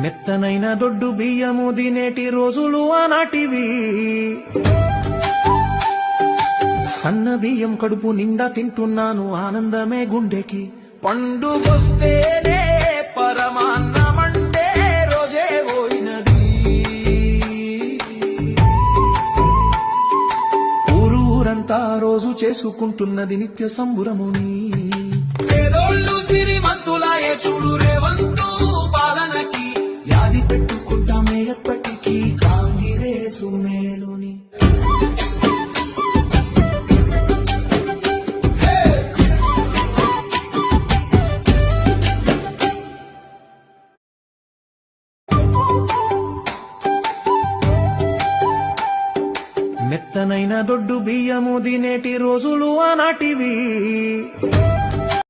మెత్తనైన దొడ్డు బియ్యము దినేటి రోజులు ఆనాటివి. సన్న బియ్యం కడుపు నిండా తింటున్నాను ఆనందమే గుండెకి. పండుగొస్తేనే పరమాన్నమంటే రోజే పోయినది. ఊరూరంతా రోజు చేసుకుంటున్నది నిత్య సంబురముని. పేదోళ్ళు సిరిమంతులాయే చూడు రేవంతు పాలనకి. యాది పెట్టుకుంటామే ఎప్పటికీ కాంగ్రెసు మేలుని. మెత్తనైన దొడ్డు బియ్యము దినేటి రోజులు ఆనాటివి.